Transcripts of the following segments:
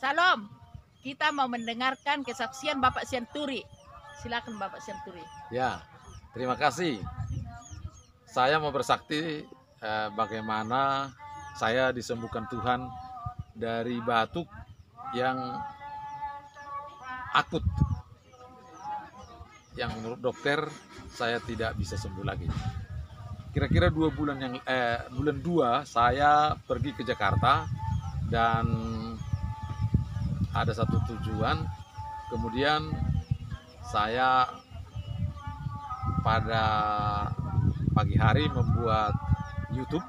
Salam. Kita mau mendengarkan kesaksian Bapak Sianturi. Silakan Bapak Sianturi. Ya, terima kasih. Saya mau bersaksi bagaimana saya disembuhkan Tuhan dari batuk yang akut, yang menurut dokter saya tidak bisa sembuh lagi. Kira-kira bulan 2 saya pergi ke Jakarta dan ada satu tujuan. Kemudian saya pada pagi hari membuat YouTube,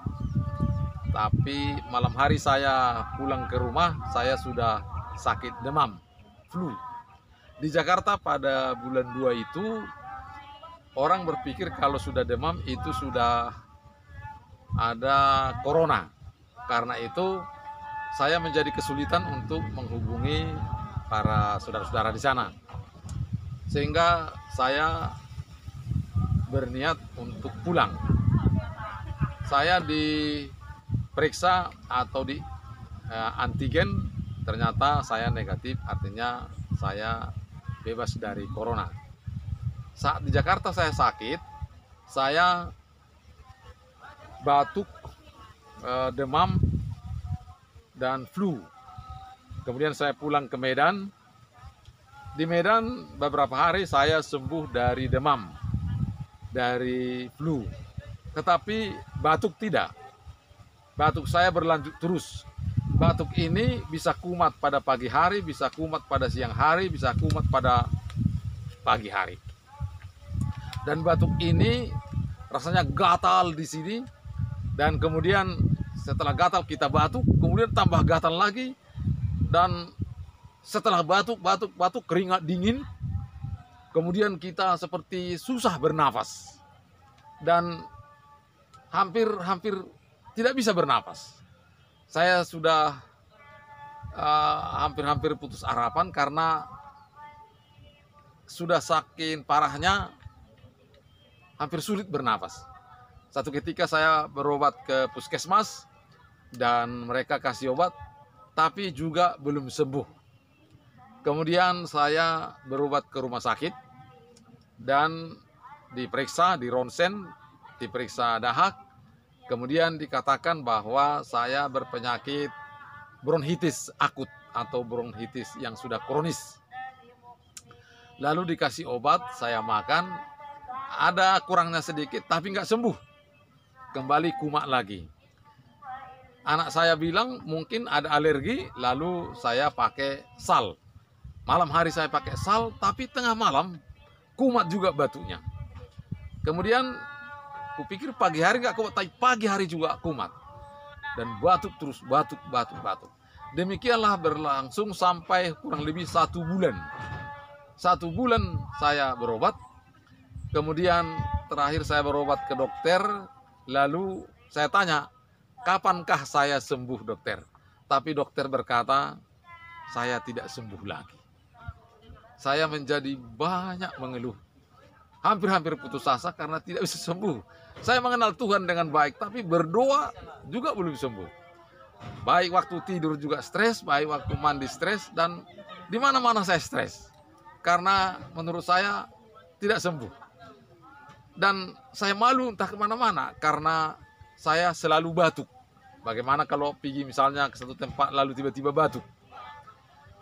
tapi malam hari saya pulang ke rumah, saya sudah sakit demam, flu. Di Jakarta pada bulan 2 itu, orang berpikir kalau sudah demam itu sudah ada corona. Karena itu saya menjadi kesulitan untuk menghubungi para saudara-saudara di sana. Sehingga saya berniat untuk pulang. Saya diperiksa atau di antigen, ternyata saya negatif, artinya saya bebas dari corona. Saat di Jakarta saya sakit, saya batuk, demam, dan flu. Kemudian saya pulang ke Medan. Di Medan beberapa hari saya sembuh dari demam, dari flu. Tetapi batuk tidak. Batuk saya berlanjut terus. Batuk ini bisa kumat pada pagi hari, bisa kumat pada siang hari, bisa kumat pada pagi hari. Dan batuk ini rasanya gatal di sini, dan kemudian setelah gatal kita batuk, kemudian tambah gatal lagi, dan setelah batuk keringat dingin, kemudian kita seperti susah bernafas dan hampir tidak bisa bernafas. Saya sudah hampir putus harapan karena sudah saking parahnya, hampir sulit bernafas. Satu ketika saya berobat ke puskesmas dan mereka kasih obat, tapi juga belum sembuh. Kemudian saya berobat ke rumah sakit dan diperiksa, di ronsen, diperiksa dahak, kemudian dikatakan bahwa saya berpenyakit bronkitis akut atau bronkitis yang sudah kronis. Lalu dikasih obat, saya makan, ada kurangnya sedikit tapi nggak sembuh, kembali kumat lagi. Anak saya bilang mungkin ada alergi, lalu saya pakai sal. Malam hari saya pakai sal, tapi tengah malam kumat juga batuknya. Kemudian kupikir pagi hari nggak kumat, tapi pagi hari juga kumat. Dan batuk terus, batuk. Demikianlah berlangsung sampai kurang lebih 1 bulan. 1 bulan saya berobat. Kemudian terakhir saya berobat ke dokter, lalu saya tanya, kapankah saya sembuh dokter? Tapi dokter berkata, saya tidak sembuh lagi. Saya menjadi banyak mengeluh, hampir putus asa karena tidak bisa sembuh. Saya mengenal Tuhan dengan baik, tapi berdoa juga belum sembuh. Baik waktu tidur juga stres, baik waktu mandi stres, dan di mana-mana saya stres. Karena menurut saya tidak sembuh. Dan saya malu entah kemana-mana karena saya selalu batuk. Bagaimana kalau pergi misalnya ke satu tempat lalu tiba-tiba batuk.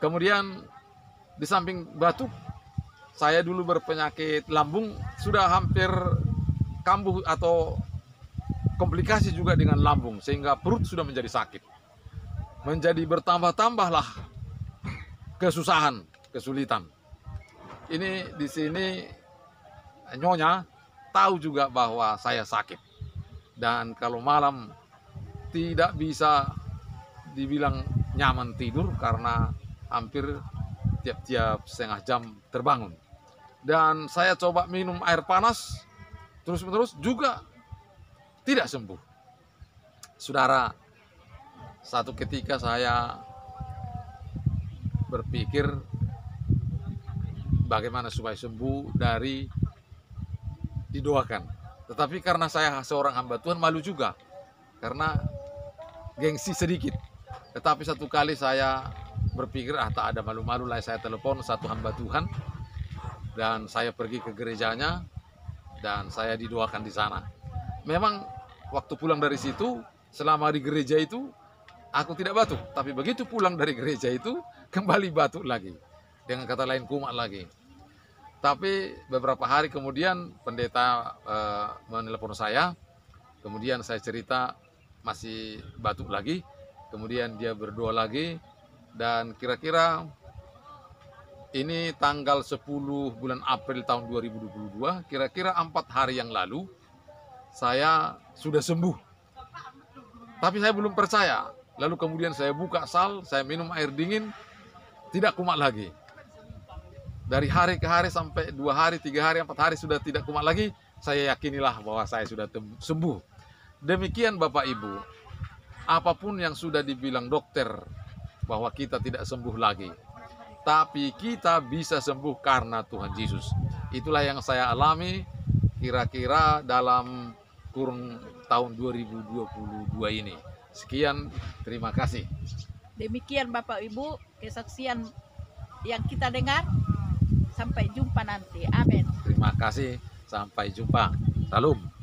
Kemudian di samping batuk, saya dulu berpenyakit lambung, sudah hampir kambuh atau komplikasi juga dengan lambung, sehingga perut sudah menjadi sakit. Menjadi bertambah-tambahlah kesusahan, kesulitan. Ini di sini Nyonya tahu juga bahwa saya sakit. Dan kalau malam tidak bisa dibilang nyaman tidur karena hampir tiap-tiap setengah jam terbangun. Dan saya coba minum air panas terus-menerus juga tidak sembuh. Saudara, satu ketika saya berpikir bagaimana supaya sembuh dari didoakan. Tetapi karena saya seorang hamba Tuhan, malu juga karena gengsi sedikit. Tetapi satu kali saya berpikir tak ada malu-malu lah, saya telepon satu hamba Tuhan dan saya pergi ke gerejanya dan saya didoakan di sana. Memang waktu pulang dari situ, selama di gereja itu aku tidak batuk, tapi begitu pulang dari gereja itu kembali batuk lagi, dengan kata lain kumat lagi. Tapi beberapa hari kemudian pendeta menelepon saya, kemudian saya cerita masih batuk lagi, kemudian dia berdoa lagi, dan kira-kira ini tanggal 10 bulan April tahun 2022, kira-kira 4 hari yang lalu saya sudah sembuh. Tapi saya belum percaya. Lalu kemudian saya buka sal, saya minum air dingin, tidak kumat lagi. Dari hari ke hari sampai 2 hari, 3 hari, 4 hari sudah tidak kumat lagi, saya yakinilah bahwa saya sudah sembuh. Demikian Bapak Ibu, apapun yang sudah dibilang dokter bahwa kita tidak sembuh lagi, tapi kita bisa sembuh karena Tuhan Yesus. Itulah yang saya alami kira-kira dalam kurun tahun 2022 ini. Sekian, terima kasih. Demikian Bapak Ibu kesaksian yang kita dengar. Sampai jumpa nanti. Amin. Terima kasih. Sampai jumpa. Salam.